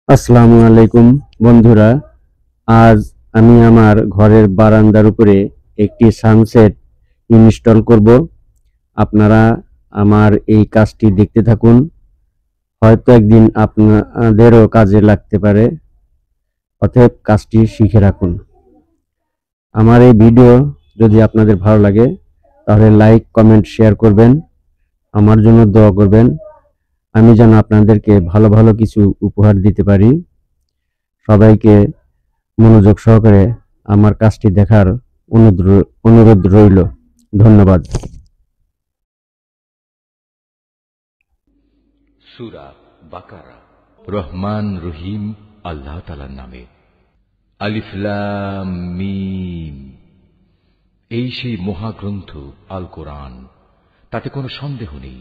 আসসালামু আলাইকুম বন্ধুরা। আজ আমি আমার ঘরের বারান্দার উপরে একটি সানসেট ইনস্টল করব। আপনারা আমার এই কাজটি দেখতে থাকুন, হয়তো একদিন আপনাদেরও কাজে লাগতে পারে। অতএব কাজটি শিখে রাখুন। আমার এই ভিডিও যদি আপনাদের ভালো লাগে তাহলে লাইক, কমেন্ট, শেয়ার করবেন। আমার জন্য দোয়া করবেন, আমি যেন আপনাদেরকে ভালো ভালো কিছু উপহার দিতে পারি। সবাইকে মনোযোগ সহকারে আমার কাজটি দেখার অনুরোধ রইল। ধন্যবাদ। সূরা বাকারা। রহমান রহিম আল্লাহ তাআলার নামে। আলিফ লাম মিম। এই সেই মহাগ্রন্থ আল কোরআন, তাতে কোনো সন্দেহ নেই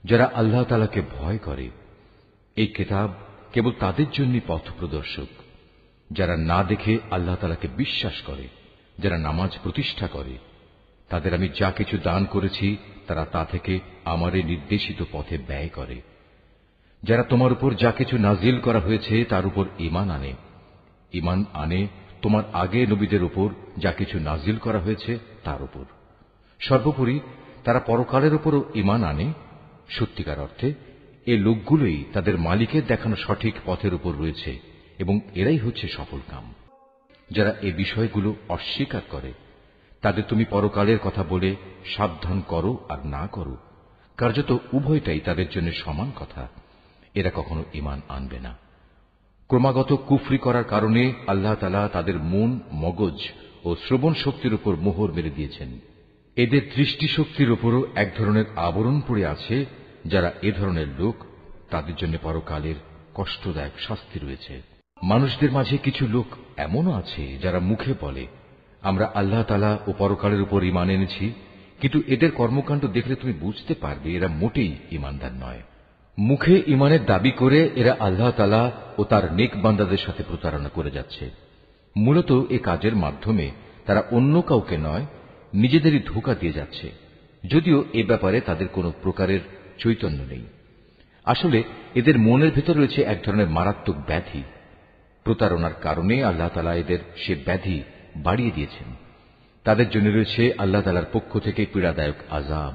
যারা আল্লাহ তাআলাকে ভয় করে। এই কিতাব কেবল তাদের জন্য পথপ্রদর্শক, যারা না দেখে আল্লাহ তাআলাকে বিশ্বাস করে, যারা নামাজ প্রতিষ্ঠা করে। তাদের আমি যা কিছু দান করেছি তারা তা থেকে আমারে নির্দেশিত পথে ব্যয় করে। যারা তোমার উপর যা কিছু নাজিল করা হয়েছে তার উপর ঈমান আনে তোমার আগে নবীদের উপর যা কিছু নাজিল করা হয়েছে তার উপর। সর্বোপরি তারা পরকালের উপরও ঈমান আনে। সত্যিকার অর্থে এ লোকগুলোই তাদের মালিকের দেখানো সঠিক পথের উপর রয়েছে এবং এরাই হচ্ছে সফলকাম। যারা এ বিষয়গুলো অস্বীকার করে তাদের তুমি পরকালের কথা বলে সাবধান করো আর না করো, কার্যত উভয়টাই তাদের জন্য সমান কথা। এরা কখনো ঈমান আনবে না। ক্রমাগত কুফরি করার কারণে আল্লাহ তাআলা তাদের মন, মগজ ও শ্রবণ শক্তির উপর মোহর মেরে দিয়েছেন। এদের দৃষ্টিশক্তির উপরও এক ধরনের আবরণ পড়ে আছে। যারা এ ধরনের লোক, তাদের জন্য পরকালের কষ্টদায়ক শাস্তি রয়েছে। মানুষদের মাঝে কিছু লোক এমনও আছে যারা মুখে বলে আমরা আল্লাহ তাআলা ও পরকালের উপর ঈমান এনেছি, কিন্তু এদের কর্মকাণ্ড দেখলে তুমি বুঝতে পারবে এরা মোটেই ঈমানদার নয়। মুখে ঈমানের দাবি করে এরা আল্লাহ তাআলা ও তার নেক বান্দাদের সাথে প্রতারণা করে যাচ্ছে। মূলত এ কাজের মাধ্যমে তারা অন্য কাউকে নয়, নিজেদেরই ধোঁকা দিয়ে যাচ্ছে, যদিও এ ব্যাপারে তাদের কোনো প্রকারের চৈতন্য নেই। আসলে এদের মনের ভেতর রয়েছে এক ধরনের মারাত্মক ব্যাধি। প্রতারণার কারণে আল্লাহ তাআলা এদের সে ব্যাধি বাড়িয়ে দিয়েছেন। তাদের জন্য রয়েছে আল্লাহ তাআলার পক্ষ থেকে পীড়াদায়ক আযাব,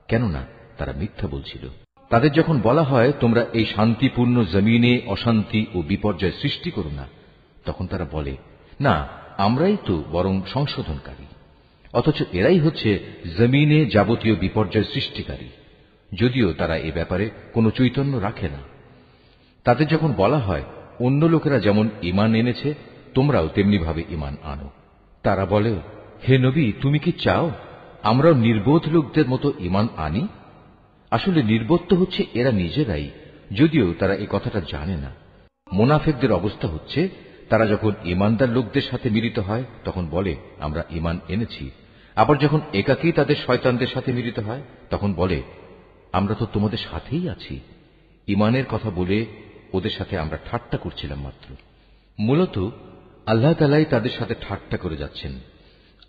কেননা তারা মিথ্যা বলছিল। তাদের যখন বলা হয় তোমরা এই শান্তিপূর্ণ জমিনে অশান্তি ও বিপর্যয় সৃষ্টি করো না, তখন তারা বলে না, আমরাই তো বরং সংশোধনকারী। অথচ এরাই হচ্ছে জমিনে যাবতীয় বিপর্যয় সৃষ্টিকারী, যদিও তারা এ ব্যাপারে কোনো চৈতন্য রাখে না। তাদের যখন বলা হয় অন্য লোকেরা যেমন ঈমান এনেছে তোমরাও তেমনি ভাবে ঈমান আনো, তারা বলে হে নবী, তুমি কি চাও আমরাও নির্বোধ লোকদের মতো ঈমান আনি? আসলে নির্বোধ তো হচ্ছে এরা নিজেরাই, যদিও তারা এই কথাটা জানে না। মুনাফিকদের অবস্থা হচ্ছে তারা যখন ঈমানদার লোকদের সাথে মিলিত হয় তখন বলে আমরা ঈমান এনেছি, আবার যখন একাকী তাদের শয়তানদের সাথে মিলিত হয় তখন বলে আমরা তো তোমাদের সাথেই আছি। ঈমানের কথা বলে ওদের সাথে আমরা ঠাট্টা করছিলাম মাত্র। মূলত আল্লাহ তাআলাই তাদের সাথে ঠাট্টা করে যাচ্ছেন।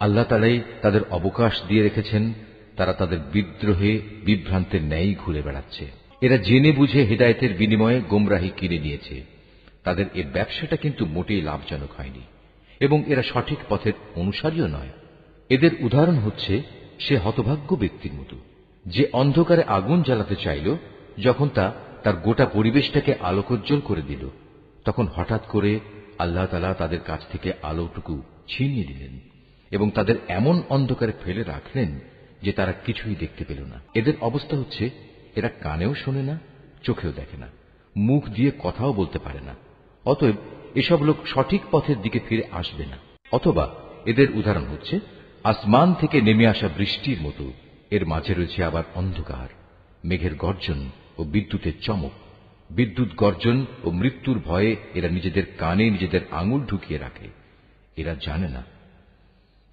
আল্লাহ তাআলাই তাদের অবকাশ দিয়ে রেখেছেন। তারা তাদের বিদ্রোহে বিভ্রান্তের ন্যায় ঘুরে বেড়াচ্ছে। এরা জেনে বুঝে হেদায়েতের বিনিময়ে গোমরাহি কিনে নিয়েছে। তাদের এ ব্যবসাটা কিন্তু মোটেই লাভজনক হয়নি এবং এরা সঠিক পথের অনুসারীও নয়। এদের উদাহরণ হচ্ছে সে হতভাগ্য ব্যক্তির মতো যে অন্ধকারে আগুন জ্বালাতে চাইল, যখন তা তার গোটা পরিবেশটাকে আলোকোজ্জ্বল করে দিল, তখন হঠাৎ করে আল্লাহ তাআলা তাদের কাছ থেকে আলোটুকু ছিনিয়ে দিলেন এবং তাদের এমন অন্ধকারে ফেলে রাখলেন যে তারা কিছুই দেখতে পেল না। এদের অবস্থা হচ্ছে এরা কানেও শোনে না, চোখেও দেখে না, মুখ দিয়ে কথাও বলতে পারে না। অতএব এসব লোক সঠিক পথের দিকে ফিরে আসবে না। অথবা এদের উদাহরণ হচ্ছে আসমান থেকে নেমে আসা বৃষ্টির মতো, এর মাঝে রয়েছে আবার অন্ধকার, মেঘের গর্জন ও বিদ্যুতের চমক। বিদ্যুৎ গর্জন ও মৃত্যুর ভয়ে এরা নিজেদের কানে নিজেদের আঙুল ঢুকিয়ে রাখে। এরা জানে না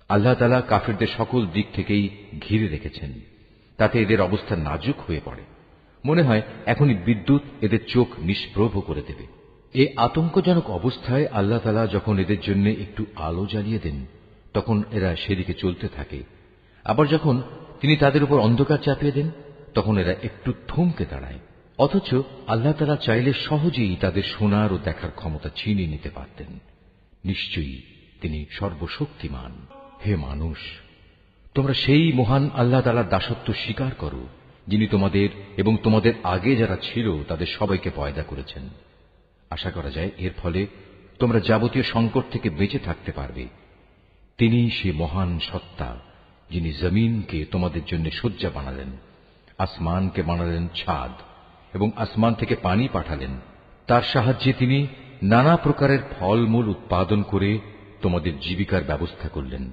আল্লাহ তাআলা কাফিরদের সকল দিক থেকেই ঘিরে রেখেছেন, তাতে এদের অবস্থা নাজুক হয়ে পড়ে। মনে হয় এখনই বিদ্যুৎ এদের চোখ নিষ্প্রভ করে দেবে। এ আতঙ্কজনক অবস্থায় আল্লাহ তাআলা যখন এদের জন্য একটু আলো জ্বালিয়ে দেন তখন এরা সেদিকে চলতে থাকে। আবার যখন তিনি তাদের উপর অন্ধকার চাপিয়ে দেন তখন এরা একটু থমকে দাঁড়ায়, অথচ আল্লাহ তাআলা চাইলে সহজেই তাদের শোনার ও দেখার ক্ষমতা ছিনিয়ে নিতে পারতেন। নিশ্চয়ই তিনি সর্বশক্তিমান। হে মানুষ, তোমরা সেই মহান আল্লাহ তাআলার দাসত্ব স্বীকার করো, যিনি তোমাদের এবং তোমাদের আগে যারা ছিল তাদের সবাইকে পয়দা করেছেন। আশা করা যায় এর ফলে তোমরা যাবতীয় সংকট থেকে বেঁচে থাকতে পারবে। তিনি সে মহান সত্তা, যিনি জমিনকে তোমাদের জন্য শয্যা বানালেন, আসমানকে বানালেন ছাদ এবং আসমান থেকে পানি পাঠালেন। তার সাহায্যে তিনি নানা প্রকারের ফলমূল উৎপাদন করে তোমাদের জীবিকার ব্যবস্থা করলেন।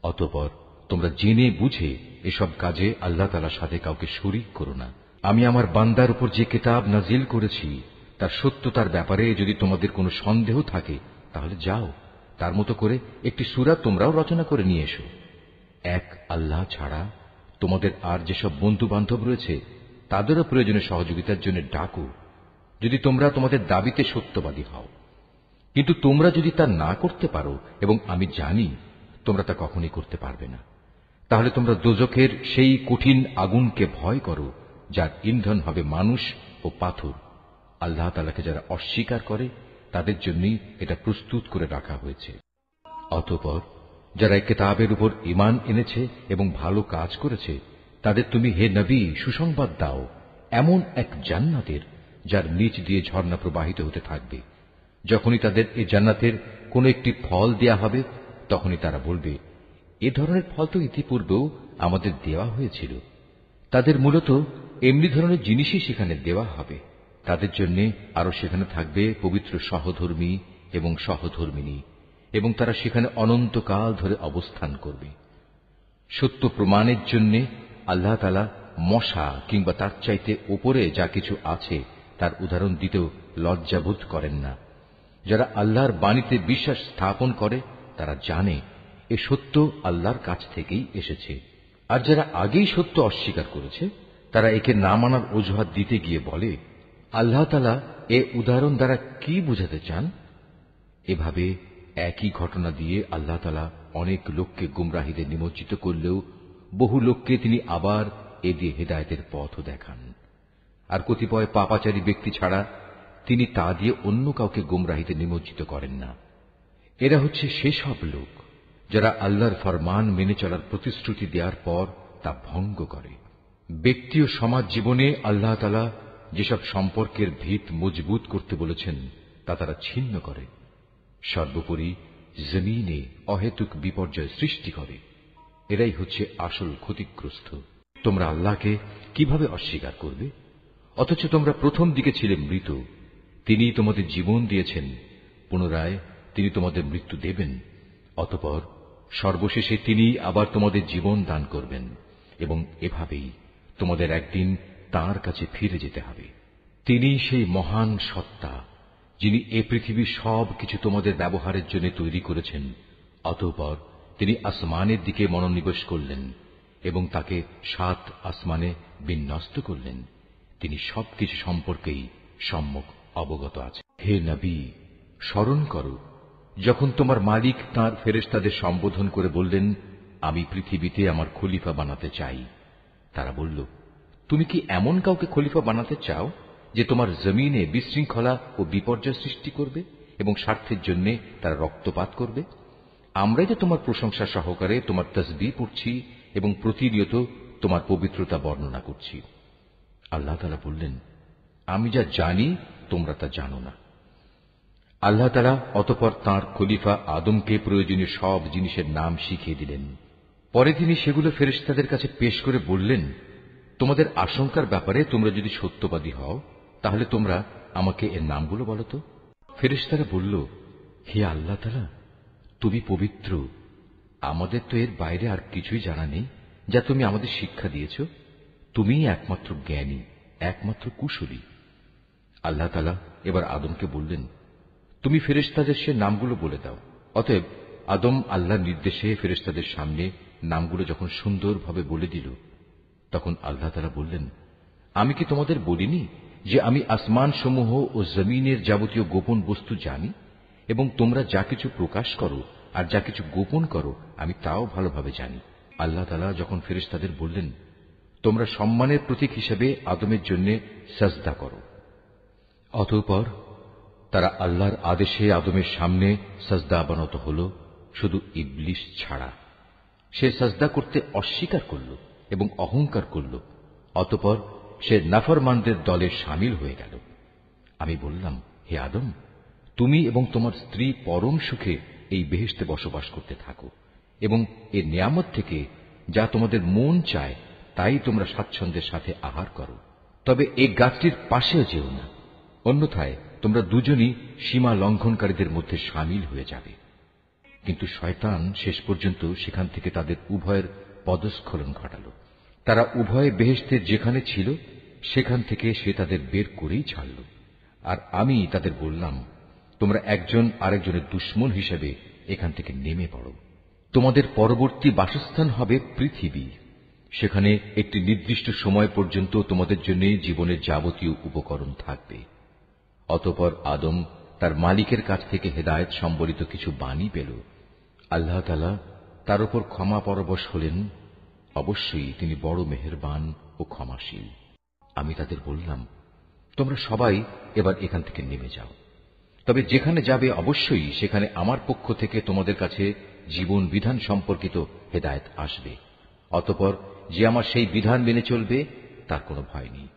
অতঃপর তোমরা জেনে বুঝে এসব কাজে আল্লাহ তাআলার সাথে কাউকে শরীক করো না। আমি আমার বান্দার উপর যে কিতাব নাজিল করেছি তার সত্যতার ব্যাপারে যদি তোমাদের কোনো সন্দেহ থাকে তাহলে যাও, তার মতো করে একটি সূরা তোমরাও রচনা করে নিয়ে এসো। এক আল্লাহ ছাড়া তোমাদের আর যেসব বন্ধু বান্ধব রয়েছে তাদেরও প্রয়োজনে সহযোগিতার জন্য ডাকো, যদি তোমরা তোমাদের দাবিতে সত্যবাদী হও। কিন্তু তোমরা যদি তা না করতে পারো, এবং আমি জানি তোমরা তা কখনই করতে পারবে না, তাহলে তোমরা দোজখের সেই কঠিন আগুনকে ভয় করো, যার ইন্ধন হবে মানুষ ও পাথর। আল্লাহ তাআলাকে যারা অস্বীকার করে তাদের জন্যই এটা প্রস্তুত করে রাখা হয়েছে। অতঃপর যারা এই কিতাবের উপর ঈমান এনেছে এবং ভালো কাজ করেছে তাদের তুমি হে নবী সুসংবাদ দাও এমন এক জান্নাতের, যার নিচ দিয়ে ঝর্ণা প্রবাহিত হতে থাকবে। যখনই তাদের এই জান্নাতের কোন একটি ফল দেয়া হবে তখনই তারা বলবে, এ ধরনের ফল তো ইতিপূর্বেও আমাদের দেওয়া হয়েছিল। তাদের মূলত এমনি ধরনের জিনিসই সেখানে দেওয়া হবে। তাদের জন্য আরো সেখানে থাকবে পবিত্র সহধর্মী এবং সহধর্মিনী, এবং তারা সেখানে অনন্তকাল ধরে অবস্থান করবে। সত্য প্রমাণের জন্য আল্লাহ তাআলা মশা কিংবা তার চাইতে উপরে যা কিছু আছে তার উদাহরণ দিতেও লজ্জাবোধ করেন না। যারা আল্লাহর বাণীতে বিশ্বাস স্থাপন করে তারা জানে এ সত্য আল্লাহর কাছ থেকেই এসেছে। আর যারা আগেই সত্য অস্বীকার করেছে তারা একে না মানার অজুহাত দিতে গিয়ে বলে, আল্লাহ তাআলা এ উদাহরণ দ্বারা কি বুঝাতে চান? এভাবে একই ঘটনা দিয়ে আল্লাহ তাআলা অনেক লোককে গুমরাহিতে নিমজ্জিত করলেও বহু লোককে তিনি আবার এ দিয়ে হেদায়েতের পথও দেখান। আর কতিপয় পাপাচারী ব্যক্তি ছাড়া তিনি তা দিয়ে অন্য কাউকে গুমরাহিতে নিমজ্জিত করেন না। এরা হচ্ছে সেসব লোক যারা আল্লাহর ফরমান মেনে চলার প্রতিশ্রুতি দেওয়ার পর তা ভঙ্গ করে। ব্যক্তি ও সমাজ জীবনে আল্লাহ তাআলা যেসব সম্পর্কের ভিত মজবুত করতে বলেছেন তা তারা ছিন্ন করে। সর্বোপরি জমিনে অহেতুক বিপর্যয় সৃষ্টি করে। এরাই হচ্ছে আসল ক্ষতিগ্রস্ত। তোমরা আল্লাহকে কিভাবে অস্বীকার করবে? অথচ তোমরা প্রথম দিকে ছিলে মৃত। তিনি তোমাদের জীবন দিয়েছেন, পুনরায় তিনি তোমাদের মৃত্যু দেবেন। অতঃপর সর্বশেষে তিনি আবার তোমাদের জীবন দান করবেন, এবং এভাবেই তোমাদের একদিন তাঁর কাছে ফিরে যেতে হবে। তিনি সেই মহান সত্তা যিনি এ পৃথিবীর সব কিছু তোমাদের ব্যবহারের জন্য তৈরি করেছেন। অতঃপর তিনি আসমানের দিকে মনোনিবেশ করলেন এবং তাকে 7 আসমানে বিন্যস্ত করলেন। তিনি সবকিছু সম্পর্কেই সম্যক অবগত আছেন। হে নবী, স্মরণ করো যখন তোমার মালিক তাঁর ফেরেশতাদের সম্বোধন করে বললেন, আমি পৃথিবীতে আমার খলিফা বানাতে চাই। তারা বলল, তুমি কি এমন কাউকে খলিফা বানাতে চাও যে তোমার জমিনে বিশৃঙ্খলা ও বিপর্যয় সৃষ্টি করবে এবং স্বার্থের জন্য তারা রক্তপাত করবে? আমরাই তো তোমার প্রশংসা সহকারে তোমার তাসবিহ পড়ছি এবং প্রতিনিয়ত তোমার পবিত্রতা বর্ণনা করছি। আল্লাহ তাআলা বললেন, আমি যা জানি তোমরা তা জানো না। আল্লাহ তাআলা অতঃপর তাঁর খলিফা আদমকে প্রয়োজনীয় সব জিনিসের নাম শিখিয়ে দিলেন। পরে তিনি সেগুলো ফেরেশতাদের কাছে পেশ করে বললেন, তোমাদের আশঙ্কার ব্যাপারে তোমরা যদি সত্যবাদী হও তাহলে তোমরা আমাকে এর নামগুলো বলো তো। ফেরেশতারা বলল, হে আল্লাহ তাআলা, তুমি পবিত্র, আমাদের তো এর বাইরে আর কিছুই জানা নেই যা তুমি আমাদের শিক্ষা দিয়েছ। তুমিই একমাত্র জ্ঞানী, একমাত্র কুশলী। আল্লাহ তাআলা এবার আদমকে বললেন, তুমি ফেরেশতাদের সে নামগুলো বলে দাও। অতএব আদম আল্লাহর নির্দেশে ফেরেশতাদের সামনে নামগুলো যখন সুন্দরভাবে বলে দিল, তখন আল্লাহ তাআলা বললেন, আমি কি তোমাদের বলিনি যে আমি আসমান সমূহ ও জমিনের যাবতীয় গোপন বস্তু জানি, এবং তোমরা যা কিছু প্রকাশ করো আর যা কিছু গোপন করো আমি তাও ভালোভাবে জানি। আল্লাহ তাআলা যখন ফেরেশতাদের বললেন, তোমরা সম্মানের প্রতীক হিসেবে আদমের জন্য সাজদা করো। অতঃপর তারা আল্লাহর আদেশে আদমের সামনে সাজদা অবনত হল, শুধু ইবলিস ছাড়া। সে সাজদা করতে অস্বীকার করল এবং অহংকার করল। অতঃপর সে নাফরমানদের দলে শামিল হয়ে গেল। আমি বললাম, হে আদম, তুমি এবং তোমার স্ত্রী পরম সুখে এই বেহেশতে বসবাস করতে থাকো এবং এর নিয়ামত থেকে যা তোমাদের মন চায় তাই তোমরা স্বাচ্ছন্দ্যের সাথে আহার করো। তবে এই গাছটির পাশেও যেও না, অন্যথায় তোমরা দুজনই সীমা লঙ্ঘনকারীদের মধ্যে শামিল হয়ে যাবে। কিন্তু শয়তান শেষ পর্যন্ত সেখান থেকে তাদের উভয়ের পদস্খলন ঘটাল। তারা উভয়ে বেহেশতের যেখানে ছিল সেখান থেকে সে তাদের বের করেই ছাড়ল। আর আমি তাদের বললাম, তোমরা একজন আরেকজনের দুশমন হিসেবে এখান থেকে নেমে পড়ো। তোমাদের পরবর্তী বাসস্থান হবে পৃথিবী। সেখানে একটি নির্দিষ্ট সময় পর্যন্ত তোমাদের জন্য জীবনের যাবতীয় উপকরণ থাকবে। অতঃপর আদম তার মালিকের কাছ থেকে হেদায়েত সম্বলিত কিছু বাণী পেল। আল্লাহ তাআলা তার উপর ক্ষমা পরবশ হলেন। অবশ্যই তিনি বড় মেহেরবান ও ক্ষমাশীল। আমি তাদের বললাম, তোমরা সবাই এবার এখান থেকে নেমে যাও। তবে যেখানে যাবে অবশ্যই সেখানে আমার পক্ষ থেকে তোমাদের কাছে জীবন বিধান সম্পর্কিত হেদায়েত আসবে। অতঃপর যে আমার সেই বিধান মেনে চলবে তার কোনো ভয় নেই,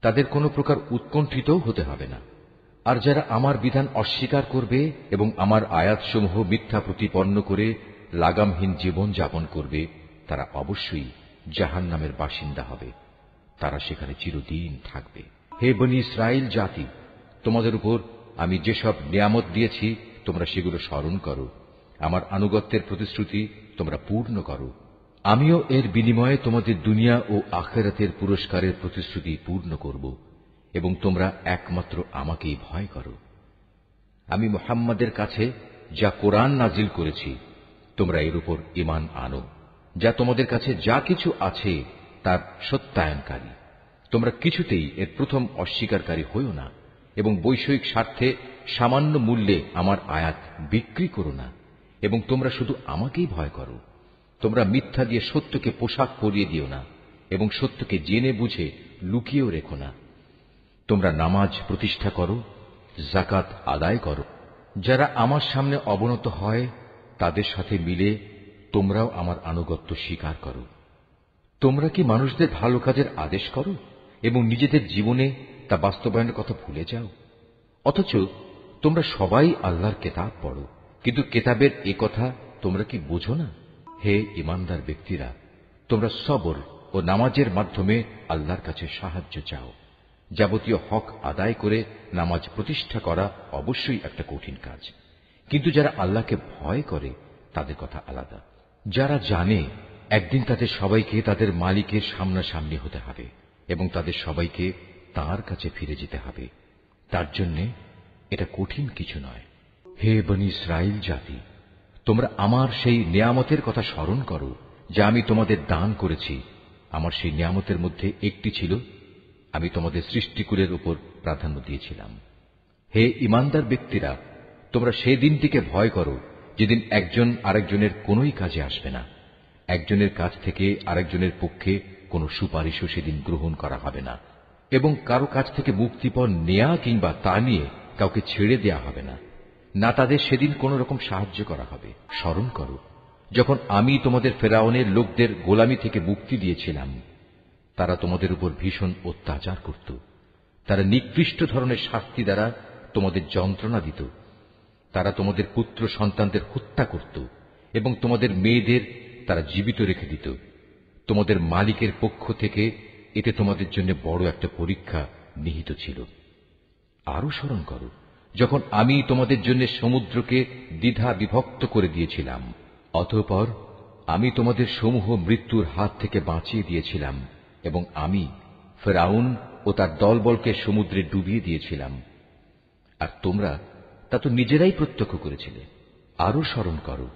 তাদের কোনো প্রকার উৎকণ্ঠিত হতে হবে না। আর যারা আমার বিধান অস্বীকার করবে এবং আমার আয়াতসমূহ মিথ্যা প্রতিপন্ন করে লাগামহীন জীবন যাপন করবে, তারা অবশ্যই জাহান্নামের বাসিন্দা হবে। তারা সেখানে চিরদিন থাকবে। হে বনী ইসরাইল জাতি, তোমাদের উপর আমি যেসব নিয়ামত দিয়েছি তোমরা সেগুলো স্মরণ করো। আমার আনুগত্যের প্রতিশ্রুতি তোমরা পূর্ণ করো। আমিও এর বিনিময়ে তোমাদের দুনিয়া ও আখিরাতের পুরস্কারের প্রতিশ্রুতি পূর্ণ করব এবং তোমরা একমাত্র আমাকেই ভয় করো। আমি মুহাম্মাদের কাছে যা কোরআন নাজিল করেছি তোমরা এর উপর ঈমান আনো। যা তোমাদের কাছে যা কিছু আছে তার সত্যায়নকারী। তোমরা কিছুতেই এর প্রথম অস্বীকারী হইও না এবং বৈষয়িক স্বার্থে সামান্য মূল্যে আমার আয়াত বিক্রি করো না এবং তোমরা শুধু আমাকেই ভয় করো। তোমরা মিথ্যা দিয়ে সত্যকে পোশাক পরিয়ে দিও না এবং সত্যকে জেনে বুঝে লুকিয়েও রেখো না। তোমরা নামাজ প্রতিষ্ঠা করো, যাকাত আদায় করো। যারা আমার সামনে অবনত হয় তাদের সাথে মিলে তোমরাও আমার আনুগত্য স্বীকার করো। তোমরা কি মানুষদের ভালো কাজের আদেশ করো এবং নিজেদের জীবনে তা বাস্তবায়নের কথা ভুলে যাও? অথচ তোমরা সবাই আল্লাহর কেতাব পড়ো, কিন্তু কেতাবের এ কথা তোমরা কি বোঝো না? হে ঈমানদার ব্যক্তিরা, তোমরা সবর ও নামাজের মাধ্যমে আল্লাহর কাছে সাহায্য চাও। যাবতীয় হক আদায় করে নামাজ প্রতিষ্ঠা করা অবশ্যই একটা কঠিন কাজ, কিন্তু যারা আল্লাহকে ভয় করে তাদের কথা আলাদা। যারা জানে একদিন তাদের সবাইকে তাদের মালিকের সামনাসামনি হতে হবে এবং তাদের সবাইকে তাঁর কাছে ফিরে যেতে হবে, তার জন্যে এটা কঠিন কিছু নয়। হে বনী ইসরাইল জাতি, তোমরা আমার সেই নিয়ামতের কথা স্মরণ করো যা আমি তোমাদের দান করেছি। আমার সেই নিয়ামতের মধ্যে একটি ছিল আমি তোমাদের সৃষ্টিকুলের উপর প্রাধান্য দিয়েছিলাম। হে ঈমানদার ব্যক্তিরা, তোমরা সেই দিনটিকে ভয় করো যেদিন একজন আরেকজনের কোনোই কাজে আসবে না। একজনের কাছ থেকে আরেকজনের পক্ষে কোনো সুপারিশও সেদিন গ্রহণ করা হবে না এবং কারো কাছ থেকে মুক্তিপণ নেয়া কিংবা তা নিয়ে কাউকে ছেড়ে দেয়া হবে না, না তাদের সেদিন কোন রকম সাহায্য করা হবে। স্মরণ করো যখন আমি তোমাদের ফেরাউনের লোকদের গোলামি থেকে মুক্তি দিয়েছিলাম। তারা তোমাদের উপর ভীষণ অত্যাচার করত। তারা নিকৃষ্ট ধরনের শাস্তি দ্বারা তোমাদের যন্ত্রণা দিত। তারা তোমাদের পুত্র সন্তানদের হত্যা করত এবং তোমাদের মেয়েদের তারা জীবিত রেখে দিত। তোমাদের মালিকের পক্ষ থেকে এতে তোমাদের জন্য বড় একটা পরীক্ষা নিহিত ছিল। আরো স্মরণ করো যখন আমি তোমাদের জন্য সমুদ্রকে দ্বিধা বিভক্ত করে দিয়েছিলাম। অতঃপর আমি তোমাদের সমূহ মৃত্যুর হাত থেকে বাঁচিয়ে দিয়েছিলাম এবং আমি ফেরাউন ও তার দলবলকে সমুদ্রে ডুবিয়ে দিয়েছিলাম, আর তোমরা তা তো নিজেরাই প্রত্যক্ষ করেছিলে। আরো স্মরণ করো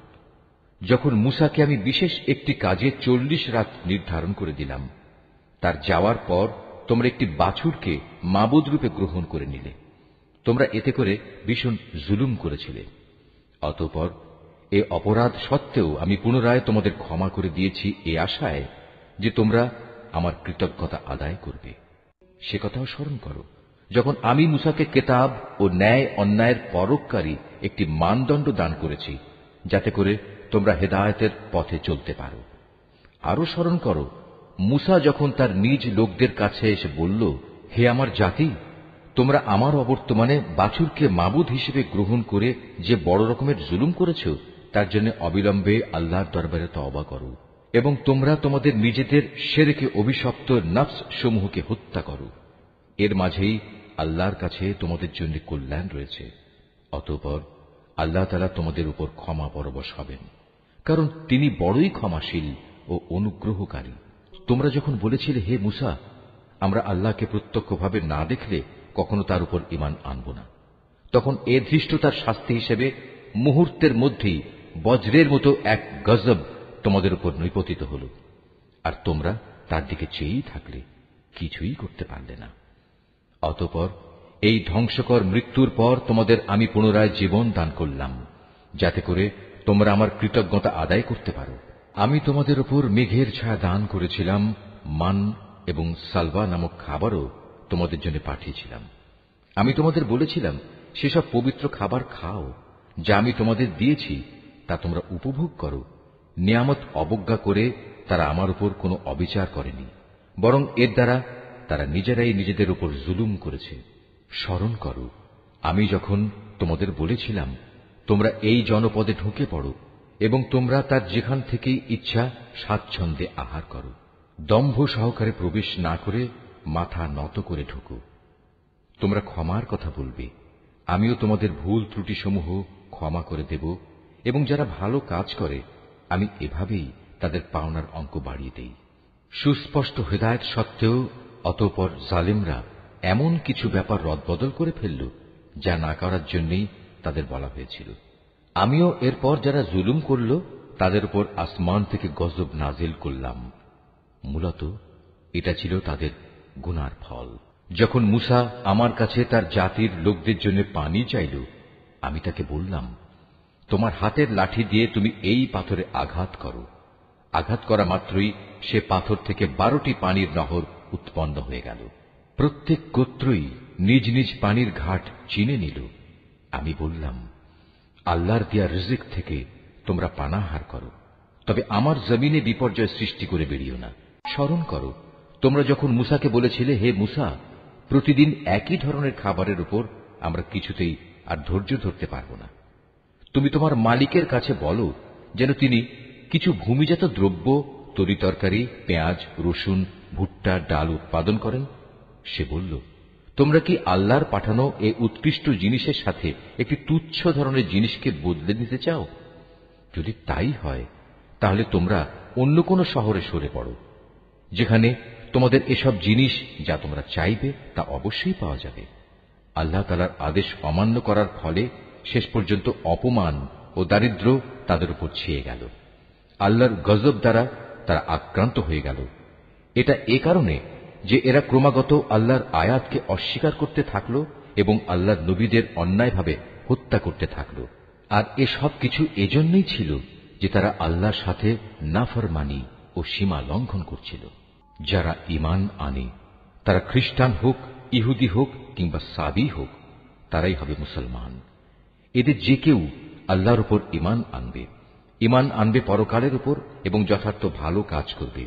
যখন মূসাকে আমি বিশেষ একটি কাজে 40 রাত নির্ধারণ করে দিলাম। তার যাওয়ার পর তোমরা একটি বাছুরকে মাবুদ রূপে গ্রহণ করে নিলে। তোমরা এতে করে ভীষণ জুলুম করেছিলে। অতঃপর এ অপরাধ সত্ত্বেও আমি পুনরায় তোমাদের ক্ষমা করে দিয়েছি এ আশায় যে তোমরা আমার কৃতজ্ঞতা আদায় করবে। সে কথাও স্মরণ করো যখন আমি মুসাকে কেতাব ও ন্যায় অন্যায়ের পরককারী একটি মানদণ্ড দান করেছি, যাতে করে তোমরা হেদায়েতের পথে চলতে পারো। আরো স্মরণ করো মুসা যখন তার নিজ লোকদের কাছে এসে বলল, হে আমার জাতি, তোমরা আমার অবর্তমানে বাছুরকে মাবুদ হিসেবে গ্রহণ করে যে বড় রকমের জুলুম করেছ, তার জন্য অবিলম্বে আল্লাহর দরবারে তওবা করো এবং তোমরা তোমাদের নিজেদের শিরকে অভিশপ্ত নফস সমূহকে হত্যা করো। এর মাঝেই আল্লাহর কাছে তোমাদের জন্য কল্যাণ রয়েছে। অতঃপর আল্লাহ তাআলা তোমাদের উপর ক্ষমা পরবশ হবেন, কারণ তিনি বড়ই ক্ষমাশীল ও অনুগ্রহকারী। তোমরা যখন বলেছিলে, হে মুসা, আমরা আল্লাহকে প্রত্যক্ষভাবে না দেখলে কখনো তার উপর ঈমান আনব না, তখন এর ধৃষ্টতার শাস্তি হিসেবে মুহূর্তের মধ্যেই বজ্রের মতো এক গজব তোমাদের উপর নিপতিত হল, আর তোমরা তার দিকে চেয়েই থাকলে, কিছুই করতে পারলে না। অতঃপর এই ধ্বংসকর মৃত্যুর পর তোমাদের আমি পুনরায় জীবন দান করলাম, যাতে করে তোমরা আমার কৃতজ্ঞতা আদায় করতে পারো। আমি তোমাদের উপর মেঘের ছায়া দান করেছিলাম, মান এবং সালওয়া নামক খাবারও তোমাদের জন্য পাঠিয়েছিলাম। আমি তোমাদের বলেছিলাম, সেসব পবিত্র খাবার খাও যা আমি তোমাদের দিয়েছি, তা তোমরা উপভোগ করো। নিয়ামত অবজ্ঞা করে তারা আমার উপর কোনো অবিচার করেনি, বরং এর দ্বারা তারা নিজেরাই নিজেদের উপর জুলুম করেছে। স্মরণ করো আমি যখন তোমাদের বলেছিলাম, তোমরা এই জনপদে ঢুকে পড়ো এবং তোমরা তার যেখান থেকেই ইচ্ছা স্বাচ্ছন্দ্যে আহার করো। দম্ভ সহকারে প্রবেশ না করে মাথা নত করে ঢুকো। তোমরা ক্ষমার কথা বলবে, আমিও তোমাদের ভুল ত্রুটিসমূহ ক্ষমা করে দেব, এবং যারা ভালো কাজ করে আমি এভাবেই তাদের পাওনার অঙ্ক বাড়িয়ে দেই। সুস্পষ্ট হেদায়েত সত্ত্বেও অতঃপর জালিমরা এমন কিছু ব্যাপার রদবদল করে ফেলল, যা না করার জন্যই তাদের বলা হয়েছিল। আমিও এরপর যারা জুলুম করল তাদের উপর আসমান থেকে গজব নাজিল করলাম। মূলত এটা ছিল তাদের গুনার ফল। যখন মুসা আমার কাছে তার জাতির লোকদের জন্য পানি চাইল, আমি তাকে বললাম, তোমার হাতের লাঠি দিয়ে তুমি এই পাথরে আঘাত করো। আঘাত করা মাত্রই সে পাথর থেকে 12টি পানির নহর উৎপন্ন হয়ে গেল। প্রত্যেক গোত্রই নিজ নিজ পানির ঘাট চিনে নিল। আমি বললাম, আল্লাহর দেয়া রিজিক থেকে তোমরা পানাহার করো, তবে আমার জমিনে বিপর্যয় সৃষ্টি করে বেরিও না। স্মরণ করো তোমরা যখন মুসাকে বলেছিলে, হে মুসা, প্রতিদিন একই ধরনের খাবারের উপর আমরা কিছুতেই আর ধৈর্য ধরতে পারব না। তুমি তোমার মালিকের কাছে বলো যেন তিনি কিছু ভূমিজাত দ্রব্য, তরিতরকারি, পেঁয়াজ, রসুন, ভুট্টা, ডাল উৎপাদন করেন। সে বলল, তোমরা কি আল্লাহর পাঠানো এই উৎকৃষ্ট জিনিসের সাথে একটি তুচ্ছ ধরনের জিনিসকে বদলে দিতে চাও? যদি তাই হয়, তাহলে তোমরা অন্য কোনো শহরে সরে পড়ো, যেখানে তোমাদের এসব জিনিস যা তোমরা চাইবে তা অবশ্যই পাওয়া যাবে। আল্লাহ তাআলার আদেশ অমান্য করার ফলে শেষ পর্যন্ত অপমান ও দারিদ্র্য তাদের উপর ছেয়ে গেল। আল্লাহর গজব দ্বারা তারা আক্রান্ত হয়ে গেল। এটা এ কারণে যে এরা ক্রমাগত আল্লাহর আয়াতকে অস্বীকার করতে থাকল এবং আল্লাহর নবীদের অন্যায়ভাবে হত্যা করতে থাকল। আর এ সব কিছু এজন্যই ছিল যে তারা আল্লাহর সাথে নাফরমানি ও সীমা লঙ্ঘন করছিল। যারা ঈমান আনে, তারা খ্রিস্টান হোক, ইহুদি হোক কিংবা সাবি হোক, তারাই হবে মুসলমান। এদের যে কেউ আল্লাহর উপর ঈমান আনবে পরকালের উপর এবং যথার্থ ভালো কাজ করবে,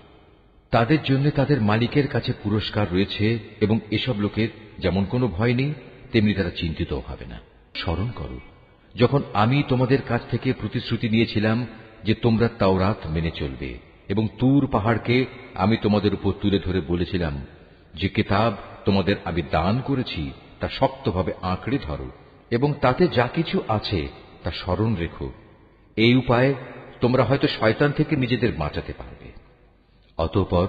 তাদের জন্য তাদের মালিকের কাছে পুরস্কার রয়েছে, এবং এসব লোকের যেমন কোনো ভয় নেই, তেমনি তারা চিন্তিত হবে না। স্মরণ করো যখন আমি তোমাদের কাছ থেকে প্রতিশ্রুতি নিয়েছিলাম যে তোমরা তাওরাত মেনে চলবে, এবং তুর পাহাড়কে আমি তোমাদের উপর তুলে ধরে বলেছিলাম যে কিতাব তোমাদের আমি দান করেছি তা শক্তভাবে আঁকড়ে ধরো এবং তাতে যা কিছু আছে তা স্মরণ রেখো। এই উপায়ে তোমরা হয়তো শয়তান থেকে নিজেদের বাঁচাতে পারবে। অতঃপর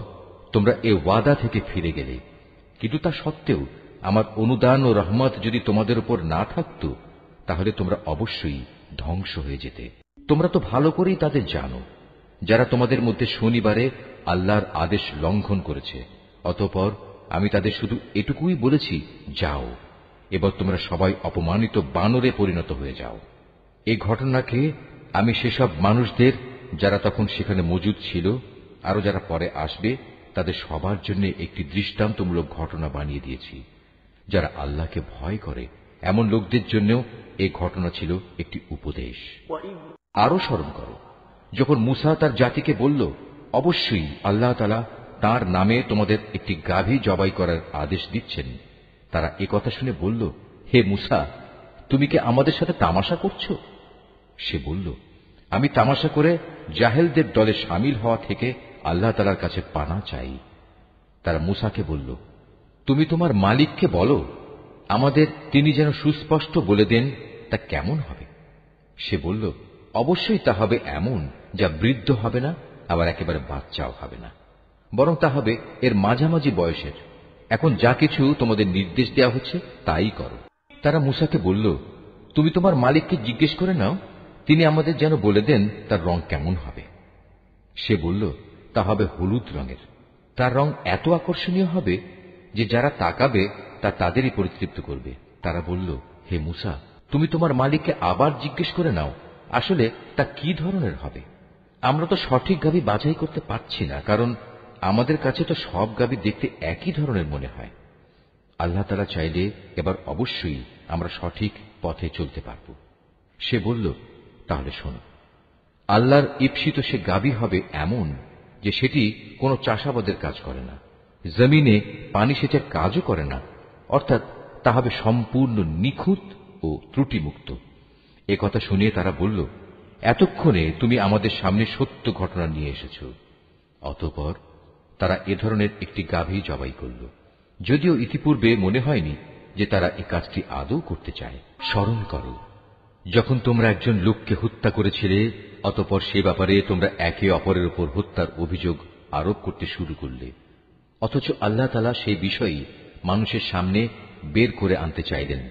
তোমরা এ ওয়াদা থেকে ফিরে গেলে, কিন্তু তা সত্ত্বেও আমার অনুদান ও রহমত যদি তোমাদের উপর না থাকত, তাহলে তোমরা অবশ্যই ধ্বংস হয়ে যেতে। তোমরা তো ভালো করেই তাদের জানো যারা তোমাদের মধ্যে শনিবারে আল্লাহর আদেশ লঙ্ঘন করেছে। অতঃপর আমি তাদের শুধু এটুকুই বলেছি, যাও, এবার তোমরা সবাই অপমানিত বানরে পরিণত হয়ে যাও। এই ঘটনাকে আমি সেসব মানুষদের যারা তখন সেখানে মজুদ ছিল, আরো যারা পরে আসবে, তাদের সবার জন্য একটি দৃষ্টান্তমূলক ঘটনা বানিয়ে দিয়েছি। যারা আল্লাহকে ভয় করে এমন লোকদের জন্যও এই ঘটনা ছিল একটি উপদেশ। আরো স্মরণ করো যখন মুসা তার জাতিকে বলল, অবশ্যই আল্লাহ তাআলা তাঁর নামে তোমাদের একটি গাভী জবাই করার আদেশ দিচ্ছেন। তারা একথা শুনে বলল, হে মুসা, তুমি কি আমাদের সাথে তামাশা করছো? সে বলল, আমি তামাশা করে জাহেলদের দলে শামিল হওয়া থেকে আল্লাহ তাআলার কাছে পানা চাই। তারা মুসাকে বলল, তুমি তোমার মালিককে বলো আমাদের তিনি যেন সুস্পষ্ট বলে দেন তা কেমন হবে। সে বলল, অবশ্যই তা হবে এমন যা বৃদ্ধ হবে না, আবার একেবারে বাচ্চাও হবে না, বরং তা হবে এর মাঝামাঝি বয়সের। এখন যা কিছু তোমাদের নির্দেশ দেওয়া হচ্ছে তাই করো। তারা মুসাকে বলল, তুমি তোমার মালিককে জিজ্ঞেস করে নাও, তিনি আমাদের যেন বলে দেন তার রং কেমন হবে। সে বলল, তা হবে হলুদ রঙের। তার রং এত আকর্ষণীয় হবে যে যারা তাকাবে তা তাদেরই পরিতৃপ্ত করবে। তারা বলল, হে মুসা, তুমি তোমার মালিককে আবার জিজ্ঞেস করে নাও আসলে তা কি ধরনের হবে। আমরা তো সঠিক গাভী বাছাই করতে পারছি না, কারণ আমাদের কাছে তো সব গাভী দেখতে একই ধরনের মনে হয়। আল্লাহ তাআলা চাইলে এবার অবশ্যই আমরা সঠিক পথে চলতে পারব। সে বলল, তাহলে শোনো, আল্লাহর ঈপ্সিত সে গাভী হবে এমন যে সেটি কোনো চাষাবাদের কাজ করে না, জমিনে পানি সেচের কাজও করে না, অর্থাৎ তা হবে সম্পূর্ণ নিখুঁত ও ত্রুটিমুক্ত। এ কথা শুনিয়ে তারা বলল, এতক্ষণে তুমি আমাদের সামনে সত্য ঘটনা নিয়ে এসেছ। অতঃপর তারা এ ধরনের একটি গাভী জবাই করল, যদিও ইতিপূর্বে মনে হয়নি যে তারা এ কাজটি আদৌ করতে চায়। স্মরণ করো যখন তোমরা একজন লোককে হত্যা করেছিলে, অতঃপর সে ব্যাপারে তোমরা একে অপরের উপর হত্যার অভিযোগ আরোপ করতে শুরু করলে, অথচ আল্লাহ তাআলা সেই বিষয়ই মানুষের সামনে বের করে আনতে চাইলেন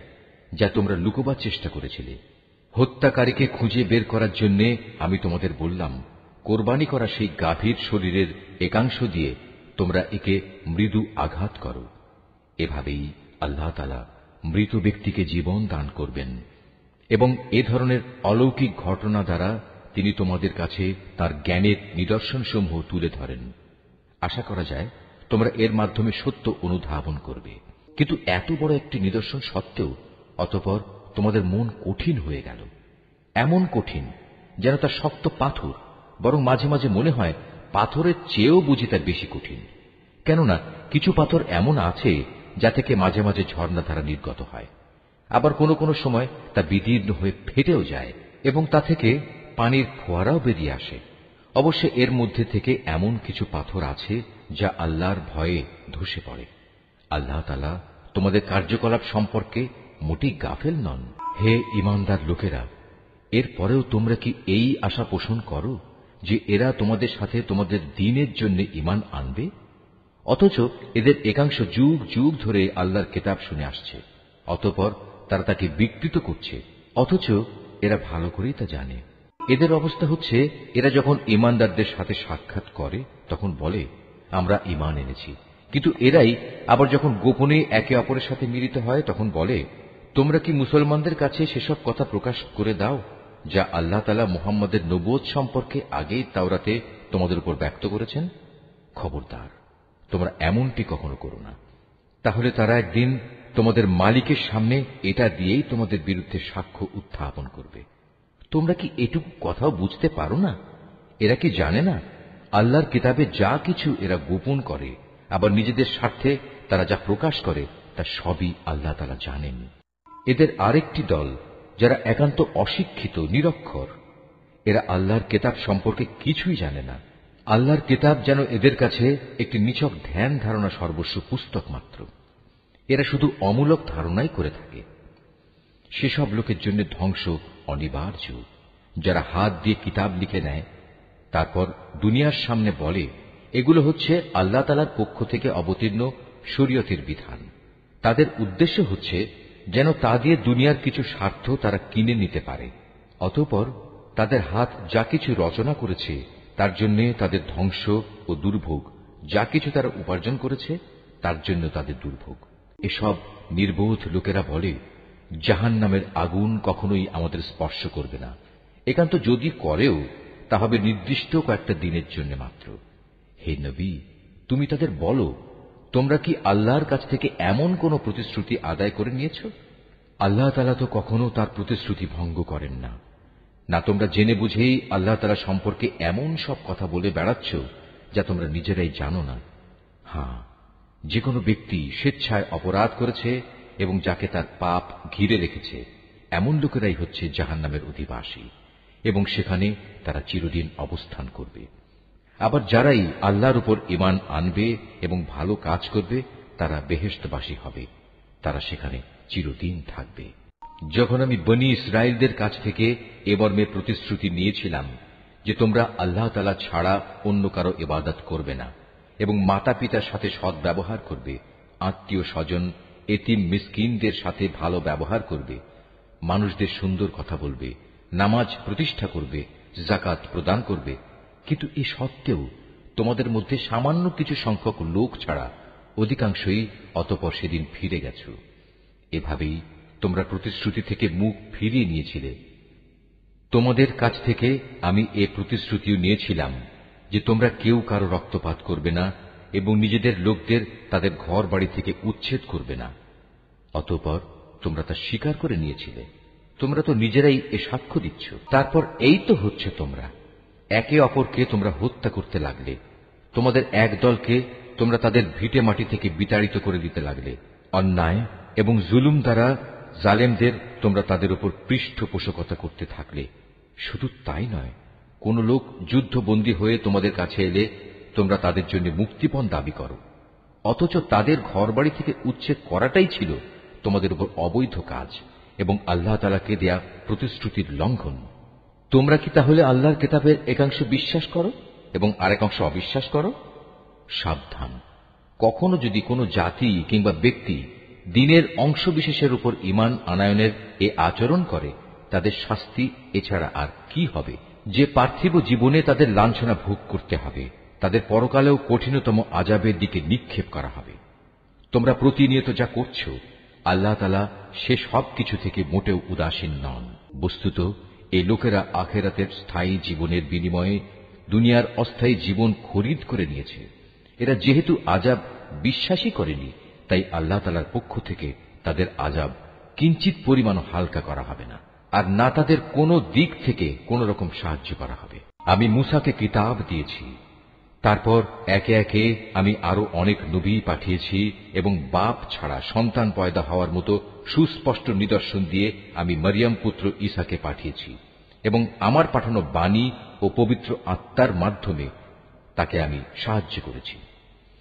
যা তোমরা লুকোবার চেষ্টা করেছিলে। হত্যাকারীকে খুঁজে বের করার জন্য আমি তোমাদের বললাম, কোরবানি করা সেই গাভীর শরীরের একাংশ দিয়ে তোমরা একে মৃদু আঘাত করো। এভাবেই আল্লাহ তাআলা মৃত ব্যক্তিকে জীবন দান করবেন এবং এ ধরনের অলৌকিক ঘটনা দ্বারা তিনি তোমাদের কাছে তার জ্ঞানের নিদর্শনসমূহ তুলে ধরেন। আশা করা যায় তোমরা এর মাধ্যমে সত্য অনুধাবন করবে। কিন্তু এত বড় একটি নিদর্শন সত্ত্বেও অতঃপর তোমাদের মন কঠিন হয়ে গেল, এমন কঠিন যেন তা শক্ত পাথর, বরং মাঝে মাঝে মনে হয় পাথরের চেয়েও বুঝি তা বেশি কঠিন। কেননা কিছু পাথর এমন আছে যা থেকে মাঝে মাঝে ঝর্ণাধারা নির্গত হয়, আবার কোনো কোনো সময় তা বিদীর্ণ হয়ে ফেটেও যায় এবং তা থেকে পানির ফোয়ারাও বেরিয়ে আসে। অবশ্য এর মধ্যে থেকে এমন কিছু পাথর আছে যা আল্লাহর ভয়ে ধসে পড়ে। আল্লাহ তাআলা তোমাদের কার্যকলাপ সম্পর্কে মোটেই গাফেল নন। হে ঈমানদার লোকেরা, এরপরেও তোমরা কি এই আশা পোষণ করো যে এরা তোমাদের সাথে তোমাদের দ্বীনের জন্য ঈমান আনবে? অথচ এদের একাংশ যুগ যুগ ধরে আল্লাহর কিতাব শুনে আসছে, অতঃপর তারা তাকে বিকৃত করছে, অথচ এরা ভালো করেই তা জানে। এদের অবস্থা হচ্ছে, এরা যখন ঈমানদারদের সাথে সাক্ষাৎ করে তখন বলে, আমরা ঈমান এনেছি, কিন্তু এরাই আবার যখন গোপনে একে অপরের সাথে মিলিত হয় তখন বলে, তোমরা কি মুসলমানদের কাছে সেসব কথা প্রকাশ করে দাও যা আল্লাহ তাআলা মুহাম্মদের নবুয়ত সম্পর্কে আগেই তাওরাতে তোমাদের উপর ব্যক্ত করেছেন? খবরদার, তোমরা এমনটি কখনো করো না। তাহলে তারা একদিন তোমাদের মালিকের সামনে এটা দিয়েই তোমাদের বিরুদ্ধে সাক্ষ্য উত্থাপন করবে। তোমরা কি এটুকু কথাও বুঝতে পারো না? এরা কি জানে না আল্লাহর কিতাবে যা কিছু এরা গোপন করে, আবার নিজেদের স্বার্থে তারা যা প্রকাশ করে তা সবই আল্লাহ তাআলা জানেন। এদের আরেকটি দল যারা একান্ত অশিক্ষিত, নিরক্ষর, এরা আল্লাহর কিতাব সম্পর্কে কিছুই জানে না। আল্লাহর কিতাব যেন এদের কাছে একটি নিছক ধ্যান ধারণা সর্বস্ব পুস্তক মাত্র। এরা শুধু অমূলক ধারণাই করে থাকে। সেসব লোকের জন্য ধ্বংস অনিবার্য যারা হাত দিয়ে কিতাব লিখে নেয়, তারপর দুনিয়ার সামনে বলে এগুলো হচ্ছে আল্লাহ তাআলার পক্ষ থেকে অবতীর্ণ শরীয়তের বিধান। তাদের উদ্দেশ্য হচ্ছে যেন তা দিয়ে দুনিয়ার কিছু স্বার্থ তারা কিনে নিতে পারে। অতঃপর তাদের হাত যা কিছু রচনা করেছে তার জন্য তাদের ধ্বংস ও দুর্ভোগ, যা কিছু তারা উপার্জন করেছে তার জন্য তাদের দুর্ভোগ। এসব নির্বোধ লোকেরা বলে, জাহান্নামের আগুন কখনোই আমাদের স্পর্শ করবে না, একান্ত যদি করেও তা হবে নির্দিষ্ট কয়েকটা দিনের জন্য মাত্র। হে নবী, তুমি তাদের বলো, তোমরা কি আল্লাহর কাছ থেকে এমন কোন প্রতিশ্রুতি আদায় করে নিয়েছ? আল্লাহ তাআলা তো কখনো তার প্রতিশ্রুতি ভঙ্গ করেন না। না তোমরা জেনে বুঝেই আল্লাহ তাআলা সম্পর্কে এমন সব কথা বলে বেড়াচ্ছ যা তোমরা নিজেরাই জানো না। হ্যাঁ, যে কোনো ব্যক্তি স্বেচ্ছায় অপরাধ করেছে এবং যাকে তার পাপ ঘিরে রেখেছে, এমন লোকেরাই হচ্ছে জাহান্নামের অধিবাসী এবং সেখানে তারা চিরদিন অবস্থান করবে। আবার যারাই আল্লাহর উপর ঈমান আনবে এবং ভালো কাজ করবে তারা বেহেশতবাসী হবে, তারা সেখানে চিরদিন থাকবে। যখন আমি বনী ইসরায়েলদের কাছ থেকে এ মর্মে প্রতিশ্রুতি নিয়েছিলাম যে তোমরা আল্লাহ তাআলা ছাড়া অন্য কারো ইবাদত করবে না এবং মাতা পিতার সাথে সৎ ব্যবহার করবে, আত্মীয় স্বজন, এতিম মিসকিনদের সাথে ভালো ব্যবহার করবে, মানুষদের সুন্দর কথা বলবে, নামাজ প্রতিষ্ঠা করবে, যাকাত প্রদান করবে, কিন্তু এ সত্ত্বেও তোমাদের মধ্যে সামান্য কিছু সংখ্যক লোক ছাড়া অধিকাংশই অতঃপর সেদিন ফিরে গেছ। এভাবেই তোমরা প্রতিশ্রুতি থেকে মুখ ফিরিয়ে নিয়েছিলে। তোমাদের কাছ থেকে আমি এ প্রতিশ্রুতিও নিয়েছিলাম যে তোমরা কেউ কারো রক্তপাত করবে না এবং নিজেদের লোকদের তাদের ঘর বাড়ি থেকে উচ্ছেদ করবে না। অতঃপর তোমরা তা স্বীকার করে নিয়েছিলে। তোমরা তো নিজেরাই এ সাক্ষ্য দিচ্ছ। তারপর এই তো হচ্ছে, তোমরা একে অপরকে তোমরা হত্যা করতে লাগলে। তোমাদের এক দলকে তোমরা তাদের ভিটে মাটি থেকে বিতাড়িত করে দিতে লাগলে। অন্যায় এবং জুলুম দ্বারা জালেমদের তোমরা তাদের উপর পৃষ্ঠপোষকতা করতে থাকলে। শুধু তাই নয়, কোন লোক যুদ্ধবন্দী হয়ে তোমাদের কাছে এলে তোমরা তাদের জন্য মুক্তিপণ দাবি করো, অথচ তাদের ঘরবাড়ি থেকে উচ্ছেদ করাটাই ছিল তোমাদের উপর অবৈধ কাজ এবং আল্লাহ তাআলাকে দেয়া প্রতিশ্রুতির লঙ্ঘন। তোমরা কি তাহলে আল্লাহর কিতাবের একাংশ বিশ্বাস করো এবং আরেকাংশ অবিশ্বাস করো? সাবধান, কখনো যদি কোনো জাতি কিংবা ব্যক্তি দ্বীনের অংশবিশেষের উপর ঈমান আনায়নের এ আচরণ করে, তাদের শাস্তি এছাড়া আর কি হবে? যে পার্থিব জীবনে তাদের লাঞ্ছনা ভোগ করতে হবে, তাদের পরকালেও কঠিনতম আযাবের দিকে নিক্ষেপ করা হবে। তোমরা প্রতিনিয়ত যা করছো, আল্লাহ তাআলা সে সব কিছু থেকে মোটেও উদাসীন নন। বস্তুত এই লোকেরা আখিরাতের স্থায়ী জীবনের বিনিময়ে দুনিয়ার অস্থায়ী জীবন খরিদ করে নিয়েছে। এরা যেহেতু আযাব বিশ্বাসই করেনি, তাই আল্লাহ তাআলার পক্ষ থেকে তাদের আযাব কিঞ্চিত পরিমাণও হালকা করা হবে না, আর না তাদের কোনো দিক থেকে কোন রকম সাহায্য করা হবে। আমি মূসাকে কিতাব দিয়েছি, তারপর একে একে আমি আরো অনেক নবী পাঠিয়েছি এবং বাপ ছাড়া সন্তান পয়দা হওয়ার মতো সুস্পষ্ট নিদর্শন দিয়ে আমি মরিয়ম পুত্র ঈসাকে পাঠিয়েছি এবং আমার পাঠানো বাণী ও পবিত্র আত্মার মাধ্যমে তাকে আমি সাহায্য করেছি।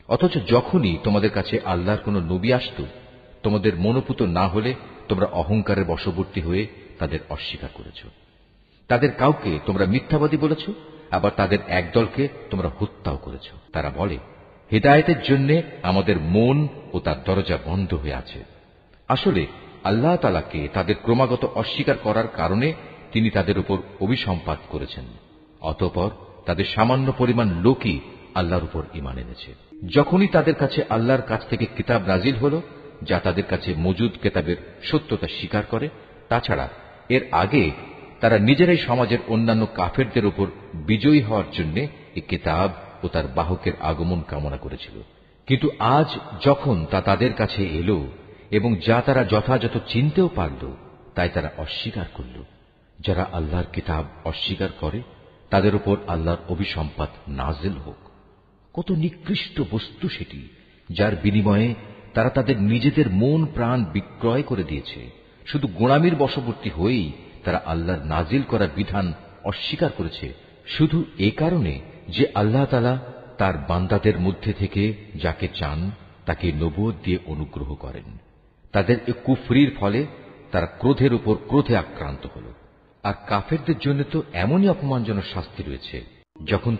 অথচ যখনই তোমাদের কাছে আল্লাহর কোন নবী আসত, তোমাদের মনোপুত না হলে তোমরা অহংকারের বশবর্তী হয়ে তাদের অস্বীকার করেছ। তাদের কাউকে তোমরা মিথ্যাবাদী বলেছ, আবার তাদের একদলকে তোমরা হত্যাও করেছ। তারা বলে, হিদায়াতের জন্য আমাদের মন ও তার দরজা বন্ধ হয়ে আছে। আসলে আল্লাহ তাআলাকে তাদের ক্রমাগত অস্বীকার করার কারণে তিনি তাদের উপর অভিসম্পাত করেছেন। অতঃপর তাদের সামান্য পরিমাণ লোকই আল্লাহর উপর ঈমান এনেছে। যখনই তাদের কাছে আল্লাহর কাছ থেকে কিতাব নাজিল হল, যা তাদের কাছে মজুদ কিতাবের সত্যতা স্বীকার করে, তাছাড়া এর আগে তারা নিজেরাই সমাজের অন্যান্য কাফেরদের উপর বিজয়ী হওয়ার জন্য এই কিতাব ও তার বাহকের আগমন কামনা করেছিল। কিন্তু আজ যখন তা তাদের কাছে এলো এবং যা তারা যথাযথ চিনতেও পারল, তাই তারা অস্বীকার করল। যারা আল্লাহর কিতাব অস্বীকার করে, তাদের উপর আল্লাহর অভিসম্পাত নাজিল হোক। কত নিকৃষ্ট বস্তু সেটি, যার বিনিময়ে তারা তাদের নিজেদের মন প্রাণ বিক্রয় করে দিয়েছে। শুধু গোঁড়ামির বশবর্তী হয়েই তারা আল্লাহর নাজিল করা বিধান অস্বীকার করেছে, শুধু এ কারণে যে আল্লাহ তাআলা তার বান্দাদের মধ্যে থেকে যাকে চান তাকে নবুয়ত দিয়ে অনুগ্রহ করেন। তাদের এ কুফরির ফলে তারা ক্রোধের উপর ক্রোধে আক্রান্ত হল। আর কাফেরদের জন্য তো এমনই অপমানজনক শাস্তি রয়েছে, যখন